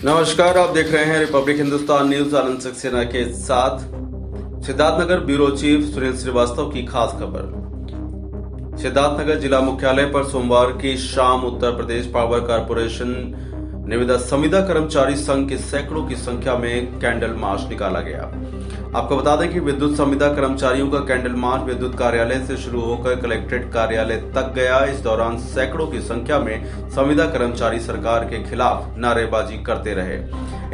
नमस्कार, आप देख रहे हैं रिपब्लिक हिंदुस्तान न्यूज। आनंद सक्सेना के साथ सिद्धार्थनगर ब्यूरो चीफ सुनील श्रीवास्तव की खास खबर। सिद्धार्थनगर जिला मुख्यालय पर सोमवार की शाम उत्तर प्रदेश पावर कारपोरेशन निविदा संविदा कर्मचारी संघ के सैकड़ों की संख्या में कैंडल मार्च निकाला गया। आपको बता दें कि विद्युत संविदा कर्मचारियों का कैंडल मार्च विद्युत कार्यालय से शुरू होकर कलेक्ट्रेट कार्यालय तक गया। इस दौरान सैकड़ों की संख्या में संविदा कर्मचारी सरकार के खिलाफ नारेबाजी करते रहे।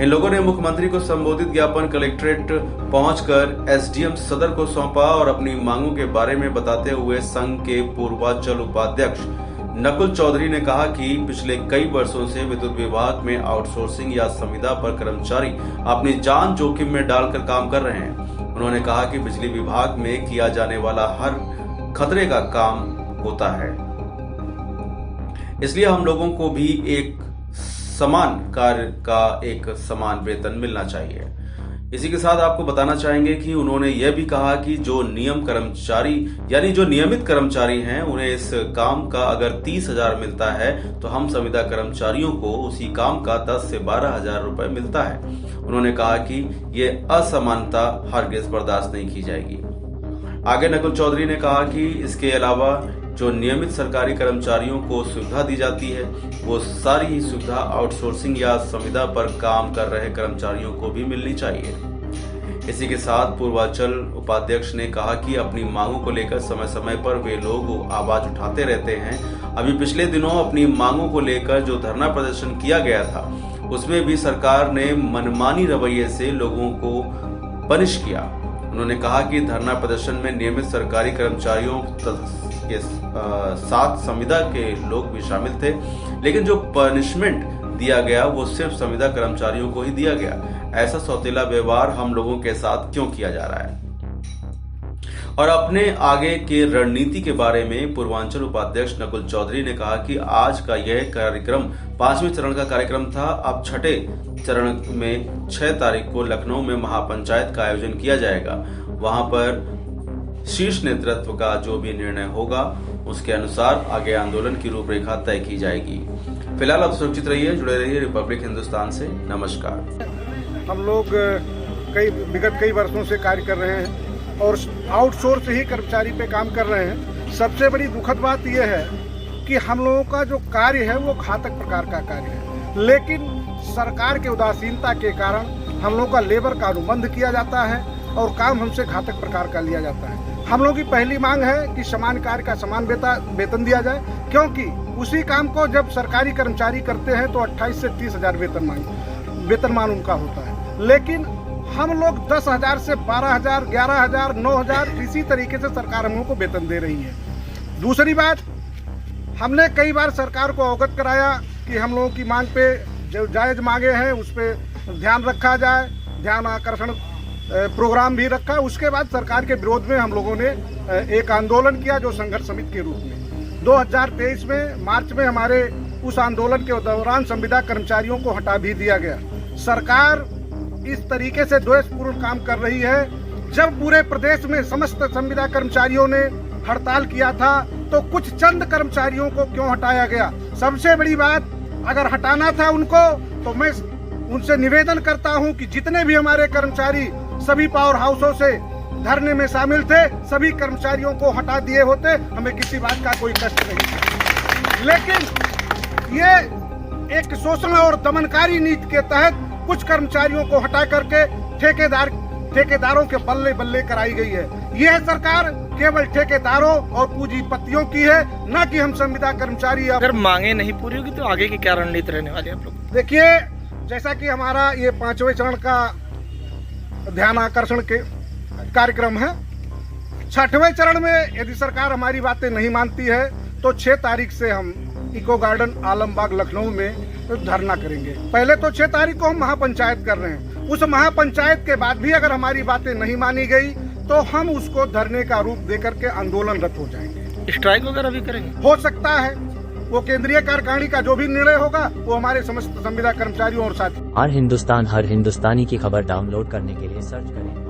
इन लोगों ने मुख्यमंत्री को संबोधित ज्ञापन कलेक्ट्रेट पहुंचकर एसडीएम सदर को सौंपा और अपनी मांगों के बारे में बताते हुए संघ के पूर्वांचल उपाध्यक्ष नकुल चौधरी ने कहा कि पिछले कई वर्षों से विद्युत विभाग में आउटसोर्सिंग या संविदा पर कर्मचारी अपनी जान जोखिम में डालकर काम कर रहे हैं। उन्होंने कहा कि बिजली विभाग में किया जाने वाला हर खतरे का काम होता है, इसलिए हम लोगों को भी एक समान कार्य का एक समान वेतन मिलना चाहिए। इसी के साथ आपको बताना चाहेंगे कि उन्होंने यह भी कहा कि जो नियमित कर्मचारी हैं उन्हें इस काम का अगर 30,000 मिलता है तो हम संविदा कर्मचारियों को उसी काम का 10 से 12,000 रुपए मिलता है। उन्होंने कहा कि ये असमानता हरगिज बर्दाश्त नहीं की जाएगी। आगे नकुल चौधरी ने कहा कि इसके अलावा जो नियमित सरकारी कर्मचारियों को सुविधा दी जाती है वो सारी ही सुविधा आउटसोर्सिंग या संविदा पर काम कर रहे कर्मचारियों को भी मिलनी चाहिए। इसी के साथ पूर्वांचल उपाध्यक्ष ने कहा कि अपनी मांगों को लेकर समय समय पर वे लोग आवाज उठाते रहते हैं। अभी पिछले दिनों अपनी मांगों को लेकर जो धरना प्रदर्शन किया गया था उसमें भी सरकार ने मनमानी रवैये से लोगों को पनिश किया। उन्होंने कहा कि धरना प्रदर्शन में नियमित सरकारी कर्मचारियों के साथ संविदा के लोग भी शामिल थे, लेकिन जो पनिशमेंट दिया गया वो सिर्फ संविदा कर्मचारियों को ही दिया गया। ऐसा सौतेला व्यवहार हम लोगों के साथ क्यों किया जा रहा है? और अपने आगे के रणनीति के बारे में पूर्वांचल उपाध्यक्ष नकुल चौधरी ने कहा कि आज का यह कार्यक्रम 5वें चरण का कार्यक्रम था। अब छठे चरण में 6 तारीख को लखनऊ में महापंचायत का आयोजन किया जाएगा। वहां पर शीर्ष नेतृत्व का जो भी निर्णय होगा उसके अनुसार आगे आंदोलन की रूपरेखा तय की जाएगी। फिलहाल आप सुरक्षित रहिए, जुड़े रहिए रिपब्लिक हिंदुस्तान से। नमस्कार। हम लोग विगत कई वर्षों से कार्य कर रहे हैं और आउटसोर्स ही कर्मचारी पे काम कर रहे हैं। सबसे बड़ी दुखद बात यह है कि हम लोगों का जो कार्य है वो घातक प्रकार का कार्य है, लेकिन सरकार के उदासीनता के कारण हम लोगों का लेबर का अनुबंध किया जाता है और काम हमसे घातक प्रकार का लिया जाता है। हम लोगों की पहली मांग है कि समान कार्य का समान वेतन दिया जाए, क्योंकि उसी काम को जब सरकारी कर्मचारी करते हैं तो 28 से 30,000 वेतनमान उनका होता है, लेकिन हम लोग 10,000 से 12,000, 11,000, 9,000 इसी तरीके से सरकार हम लोगों को वेतन दे रही है। दूसरी बात, हमने कई बार सरकार को अवगत कराया कि हम लोगों की मांग पे जो जायज मांगे हैं उस पर ध्यान रखा जाए, ध्यान आकर्षण प्रोग्राम भी रखा। उसके बाद सरकार के विरोध में हम लोगों ने एक आंदोलन किया जो संघर्ष समिति के रूप में 2023 में मार्च में हमारे उस आंदोलन के दौरान संविदा कर्मचारियों को हटा भी दिया गया। सरकार इस तरीके से द्वेषपूर्ण काम कर रही है। जब पूरे प्रदेश में समस्त संविदा कर्मचारियों ने हड़ताल किया था तो कुछ चंद कर्मचारियों को क्यों हटाया गया? सबसे बड़ी बात, अगर हटाना था उनको तो मैं उनसे निवेदन करता हूं कि जितने भी हमारे कर्मचारी सभी पावर हाउसों से धरने में शामिल थे सभी कर्मचारियों को हटा दिए होते, हमें किसी बात का कोई कष्ट नहीं था। लेकिन ये एक शोषण और दमनकारी नीति के तहत कुछ कर्मचारियों को हटा करके ठेकेदारों के बल्ले बल्ले कराई गई है। यह सरकार केवल ठेकेदारों और पूंजीपतियों की है, न कि हम संविदा कर्मचारी। अगर मांगे नहीं पूरी होगी तो आगे की क्या रणनीति रहने वाली है आप लोग? देखिए, जैसा कि हमारा ये 5वें चरण का ध्यान आकर्षण के कार्यक्रम है, 6वें चरण में यदि सरकार हमारी बातें नहीं मानती है तो 6 तारीख से हम इको गार्डन आलमबाग लखनऊ में धरना करेंगे। पहले तो 6 तारीख को हम महापंचायत कर रहे हैं। उस महापंचायत के बाद भी अगर हमारी बातें नहीं मानी गई तो हम उसको धरने का रूप देकर के आंदोलनरत हो जाएंगे। स्ट्राइक वगैरह भी करेंगे? हो सकता है, वो केंद्रीय कार्यकारिणी का जो भी निर्णय होगा वो हमारे समस्त संविदा कर्मचारियों और साथी। हर हिंदुस्तानी की खबर डाउनलोड करने के लिए सर्च करें